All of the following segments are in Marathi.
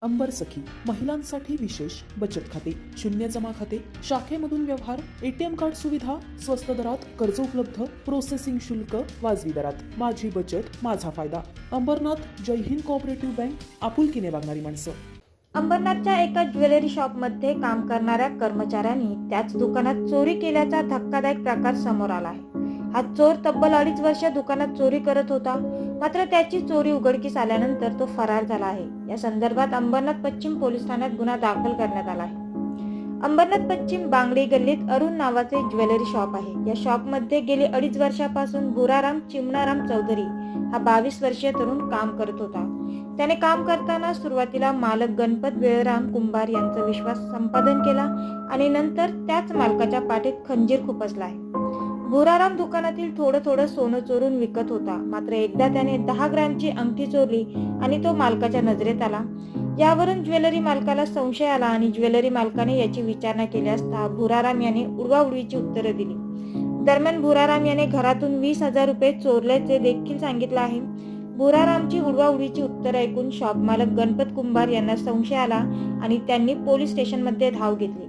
अंबर सखी महिलांसाठी विशेष बचत खाते, शून्य जमा खाते, शाखेमधून व्यवहार, एटीएम कार्ड सुविधा, स्वस्त दरात कर्ज उपलब्ध, प्रोसेसिंग शुल्क वाजवी दरात, माझी बचत माझा फायदा. अंबरनाथ जय हिंद कोऑपरेटिव्ह बँक, आपुलकीने वागणारी माणसं. अंबरनाथच्या एका ज्वेलरी शॉपमध्ये काम करणाऱ्या कर्मचाऱ्यांनी त्याच दुकानात चोरी केल्याचा धक्कादायक प्रकार समोर आला आहे. हा चोर तब्बल 2.5 वर्ष दुकानात चोरी करत होता, मात्र त्याची चोरी उघडकीस आल्यानंतर तो फरार झाला आहे. या संदर्भात अंबरनाथ पश्चिम पोलीस ठाण्यात गुन्हा दाखल करण्यात आला आहे. अंबरनाथ पश्चिम बांगडी गल्लीत अरुण नावाचे ज्वेलरी शॉप आहे. या शॉपमध्ये गेली 2.5 वर्षापासून भुराराम चिमणाराम चौधरी हा 22 वर्षीय तरुण काम करत होता. त्याने काम करताना सुरुवातीला मालक गणपत वेळराम कुंभार यांचा विश्वास संपादन केला आणि नंतर त्याच मालकाच्या पाठीत खंजीर खुपसला आहे. भुराराम दुकानातील थोडं सोनं चोरून विकत होता, मात्र एकदा त्याने 10 ग्रॅमची अंगठी चोरली आणि तो मालकाच्या नजरेत आला. यावरून ज्वेलरी मालकाला संशय आला आणि ज्वेलरी मालकाने याची विचारणा केली असता भुराराम याने उडवाउडवीची उत्तरे दिली. दरम्यान भुराराम याने घरातून 20,000 रुपये चोरल्याचे देखील सांगितले आहे. भुरारामची उडवाउडवीची उत्तर ऐकून शॉप मालक गणपत कुंभार यांना संशय आला आणि त्यांनी पोलीस स्टेशनमध्ये धाव घेतली.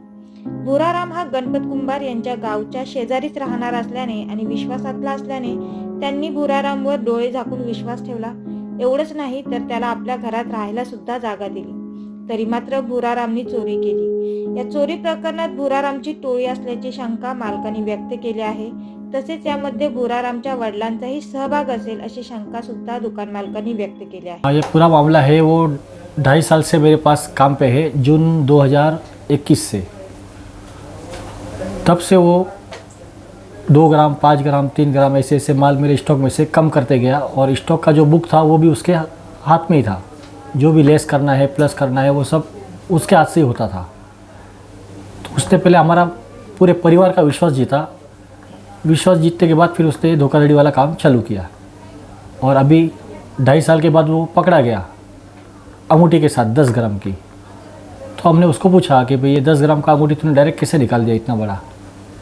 भुराराम हा गणपत कुंभार यांच्या गावच्या शेजारीच राहणार असल्याने आणि विश्वासातला असल्याने त्यांनी भुरारामवर डोळे झाकून विश्वास ठेवला. एवढंच नाही तर त्याला आपल्या घरात राहायला सुद्धा जागा दिली. तरी मात्र भुरारामनी चोरी केली. या चोरी प्रकरणात भुरारामची टोळी असल्याची शंका मालकाने व्यक्त केली आहे. तसेच यामध्ये भुरारामच्या वडिलांचाही सहभाग असेल अशी शंका सुद्धा दुकान मालकांनी व्यक्त केली आहे. ये पूरा मामला है वो 2.5 साल से मेरे पास काम पे है, जून 2021 से. तब से वो 2 ग्राम 5 ग्राम 3 ग्राम ऐसे माल मेरे स्टॉक में से कम करते गया और स्टॉक का जो बुक था वो भी उसके हाथ में ही था. जो भी लेस करना है प्लस करना है वो सब उसके हाथ से ही होता था. तो उसने पहले हमारा पूरे परिवार का विश्वास जीता. विश्वास जीतने के बाद फिर उसने धोखाधड़ी वाला काम चालू किया और अभी 2.5 साल के बाद वो पकड़ा गया अंगूठी के साथ 10 ग्राम की. तो हमने उसको पूछा कि भाई ये 10 ग्राम का अंगूठी तूने डायरेक्ट कैसे निकाल दिया इतना बड़ा,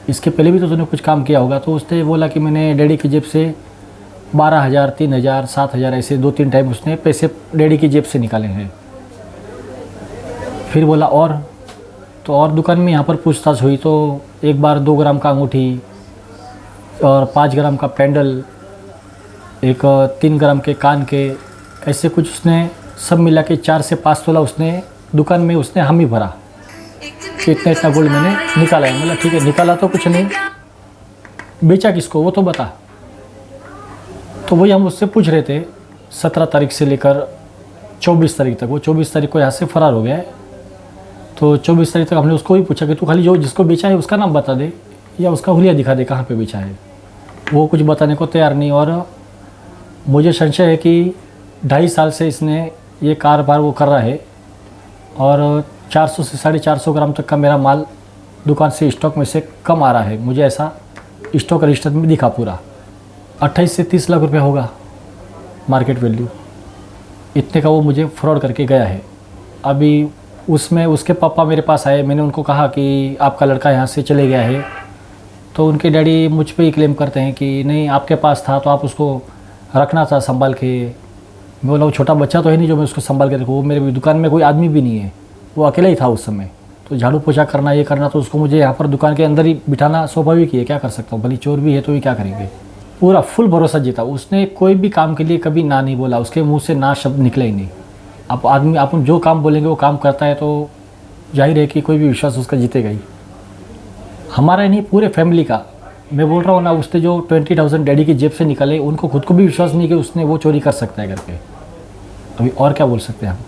इसके पहले भी तो तूने कुछ काम किया होगा. तो उसने बोला कि मैंने डैडी की जेब से 12,000 3,000 7,000 ऐसे 2-3 टाइम उसने पैसे डैडी की जेब से निकाले हैं. फिर बोला और दुकान में यहाँ पर पूछताछ हुई तो एक बार 2 ग्राम का अंगूठी और 5 ग्राम का पैंडल, एक 3 ग्राम के कान के, ऐसे कुछ उसने सब मिला के 4 से 5 तोला उसने दुकान में उसने हम ही भरा कि इतना गोल्ड मैंने निकाला है. मतलब ठीक है, निकाला तो कुछ नहीं, बेचा किसको वो तो बता. तो वही हम उससे पूछ रहे थे 17 तारीख से लेकर 24 तारीख तक. वो 24 तारीख को यहाँ से फरार हो गया है. तो 24 तारीख तक हमने उसको ही पूछा कि तू खाली जो जिसको बेचा है उसका नाम बता दे या उसका हुलिया दिखा दे कहाँ पे बेचा है. वो कुछ बताने को तैयार नहीं. और मुझे संशय है कि 2.5 साल से इसने ये कारोबार वो कर रहा है और 400 से 450 ग्राम तक का मेरा माल दुकान से स्टॉक में से कम आ रहा है. मुझे ऐसा स्टॉक रजिस्टर में दिखा पूरा. 28 से 30 लाख रुपए होगा मार्केट वैल्यू. इतने का वो मुझे फ्रॉड करके गया है. अभी उसमें उसके पापा मेरे पास आए. मैंने उनको कहा कि आपका लड़का यहाँ से चले गया है. तो उनके डैडी मुझ पे ही क्लेम करते हैं कि नहीं आपके पास था तो आप उसको रखना था संभाल के. मैं बोला वो छोटा बच्चा तो है नहीं जो मैं उसको संभाल के रखूँ. वो मेरे दुकान में कोई आदमी भी नहीं है, वो अकेला ही था उस समय. तो झाड़ू पोछा करना ये करना तो उसको मुझे यहाँ पर दुकान के अंदर ही बिठाना स्वाभाविक ही है. क्या कर सकता हूँ, भली चोर भी है तो ये क्या करेंगे. पूरा फुल भरोसा जीता. उसने कोई भी काम के लिए कभी ना नहीं बोला. उसके मुँह से ना शब्द निकले ही नहीं. अब आदमी अपन जो काम बोलेंगे वो काम करता है तो जाहिर है कि कोई भी विश्वास उसका जीतेगा ही. हमारा ही नहीं पूरे फैमिली का. मैं बोल रहा हूँ ना, उसने जो 20,000 डैडी की जेब से निकाले उनको खुद को भी विश्वास नहीं कि उसने वो चोरी कर सकता है करके. अभी और क्या बोल सकते हैं हम.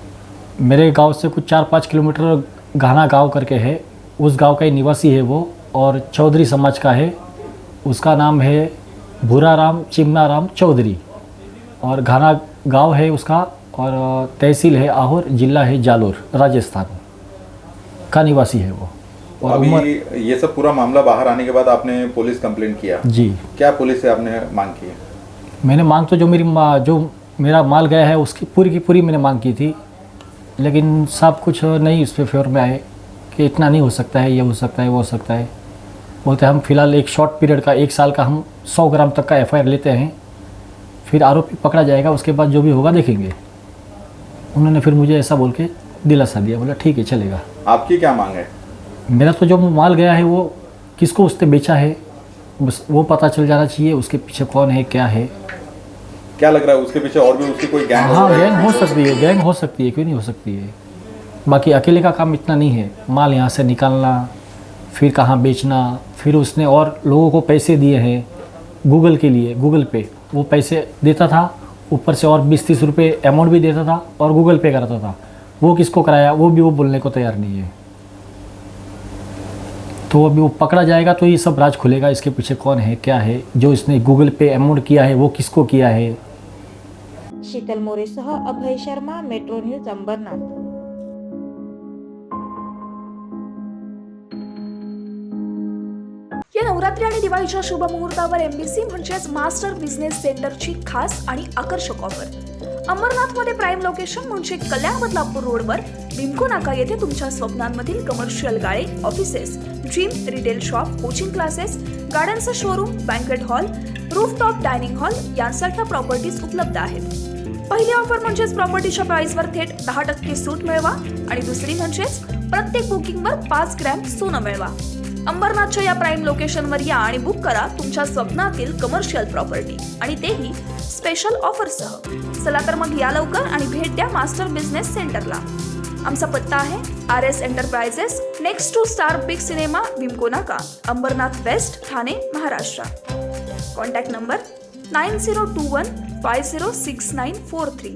मेरे गांव से कुछ 4-5 किलोमीटर घाना गांव करके है, उस गांव का ही निवासी है वो और चौधरी समाज का है. उसका नाम है भुराराम चिमनाराम चौधरी और घाना गांव है उसका और तहसील है आहोर, जिला है जालोर, राजस्थान का निवासी है वो. और अभी ये सब पूरा मामला बाहर आने के बाद आपने पुलिस कंप्लेंट किया जी. क्या पुलिस से आपने मांग की है? मैंने मांग तो जो मेरा माल गया है उसकी पूरी की पूरी मैंने मांग की थी, लेकिन सब कुछ नहीं उस पर फेवर में आए कि इतना नहीं हो सकता है, ये हो सकता है, वो हो सकता है. बोलते हम फ़िलहाल एक शॉर्ट पीरियड का 1 साल का हम 100 ग्राम तक का FIR लेते हैं फिर आरोपी पकड़ा जाएगा, उसके बाद जो भी होगा देखेंगे। उन्होंने फिर मुझे ऐसा बोल के दिलासा दिया, बोला ठीक है चलेगा। आपकी क्या मांग है? मेरा तो जो माल गया है वो किसको उसने बेचा है बस वो पता चल जाना चाहिए, उसके पीछे कौन है क्या है। क्या लग रहा है उसके पीछे और भी उसकी कोई गैंग? हाँ गैंग हो सकती है, गैंग हो सकती है, क्यों नहीं हो सकती है। बाकी अकेले का काम इतना नहीं है, माल यहाँ से निकालना फिर कहाँ बेचना। फिर उसने और लोगों को पैसे दिए हैं गूगल के लिए, गूगल पे वो पैसे देता था, ऊपर से और 20-30 रुपये अमाउंट भी देता था और गूगल पे कराता था। वो किसको कराया वो भी वो बोलने को तैयार नहीं है। तो अभी वो पकड़ा जाएगा तो ये सब राज खुलेगा, इसके पीछे कौन है क्या है, जो इसने गूगल पे अमाउंट किया है वो किसको किया है। Sheetal मोरेसह Abhay Sharma, metro news Ambernath. या नवरात्री आणि दिवाळीच्या शुभ मुहूर्तावर MBC म्हणजेच मास्टर बिझनेस सेंटरची खास आणि आकर्षक ऑफर। अंबरनाथमध्ये प्राईम लोकेशन म्हणजे कल्याण बदलापूर रोडवर बिमको नाका येथे तुमच्या स्वप्नांमधील कमर्शियल गाळे, offices, gym, retail shop, coaching classes, गाड्यांचं showroom, banquet hall, rooftop dining hall यांसारख्या प्रॉपर्टीज उपलब्ध आहेत। पहिली ऑफर म्हणजेच प्रॉपर्टीच्या प्राइसवर थेट 10% सूट मिळवा आणि दुसरी म्हणजेच प्रत्येक बुकिंगवर 5 ग्रॅम सोनं मिळवा। अंबरनाथच्या या प्राईम लोकेशनवर या आणि बुक करा तुमच्या स्वप्नातील कमर्शियल प्रॉपर्टी आणि तेही स्पेशल ऑफरसह। चला तर मग या लवकर आणि भेट द्या मास्टर बिझनेस सेंटरला। आमचा पत्ता आहे RS enterprises, next to Star Big Cinema, Bimco Naka, Ambernath West, Thane, Maharashtra. Contact number 9021506943।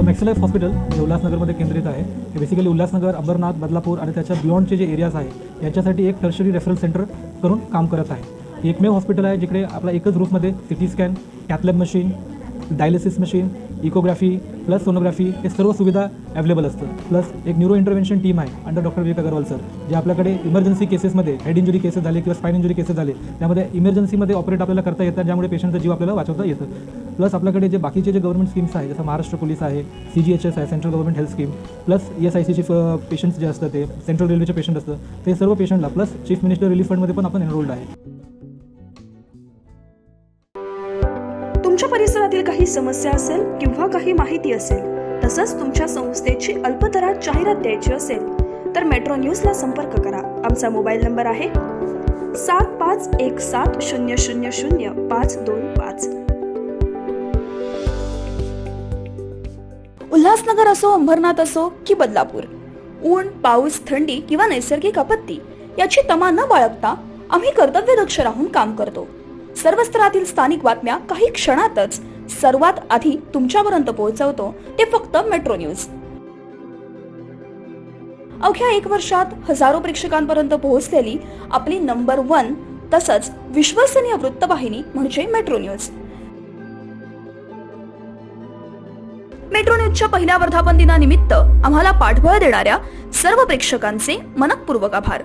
Maxlife hospital जे उल्हासनगरमध्ये केंद्रित आहे। हे बेसिकली उल्हासनगर, अंबरनाथ, बदलापूर आणि त्याच्या बियॉन्डचे जे एरियाज आहे याच्यासाठी एक टर्शरी रेफरल सेंटर करून काम करत आहे। एकमेव हॉस्पिटल आहे जिकडे आपला एकच रूफमध्ये CT scan, cath lab machine, dialysis machine, echography plus sonography हे सर्व सुविधा अवेलेबल असतात। प्लस एक न्यूरो इंटरव्हेन्शन टीम आहे अंडर डॉक्टर विवेक अग्रवाल सर, जे आपल्याकडे इमर्जन्सी केसेसमध्ये हेड इंजुरी केसेस झाले किंवा स्पाइन इंजुरी केसेस झाले त्यामध्ये इमर्जन्सीमध्ये ऑपरेट आपल्याला करता येतात, ज्यामुळे पेशंटचा जीव आपल्याला वाचवता येतं। प्लस आपल्याकडे जे बाकीचे जे गव्हर्नमेंट स्कीम्स आहे जसं महाराष्ट्र पोलीस आहे, CGHS आहे, central government health scheme, plus ESICचे पेशंट्स जे असतात ते सेंट्रल रेल्वेचे पेशंट असतं ते सर्व पेशंटला प्लस चीफ मिनिस्टर रिलीफ फंडमध्ये पण आपण एनरोल्ड आहे। तुमच्या परिसरातील काही समस्या असेल किंवा काही माहिती असेल, तसंच तुमच्या संस्थेची अल्पदरात जाहिरात द्यायची असेल तर मेट्रो न्यूजला संपर्क करा। आमचा मोबाईल नंबर आहे 7517000525। उल्हासनगर असो, अंबरनाथ असो की बदलापूर, ऊन, पाऊस, थंडी किंवा नैसर्गिक आपत्ती याची तमा न बाळगता आम्ही कर्तव्यदक्ष राहून काम करतो। सर्व स्तरातील स्थानिक बातम्या काही क्षणातच सर्वात आधी तुमच्यापर्यंत पोहोचवतो, ते फक्त मेट्रो न्यूज। अवघ्या 1 वर्षात हजारो प्रेक्षकांपर्यंत पोहोचलेली आपली नंबर 1 तसंच विश्वसनीय वृत्तवाहिनी म्हणजे मेट्रो न्यूज। मेट्रो न्यूजच्या पहिल्या वर्धापन दिनानिमित्त आम्हाला पाठबळ देणाऱ्या सर्व प्रेक्षकांचे मनःपूर्वक आभार।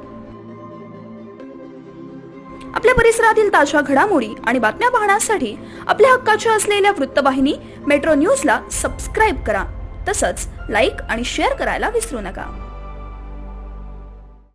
आपल्या परिसरातील ताज्या घडामोडी आणि बातम्या पाहण्यासाठी आपल्या हक्काच्या असलेल्या वृत्तवाहिनी मेट्रो न्यूजला सबस्क्राईब करा, तसंच लाईक आणि शेअर करायला विसरू नका।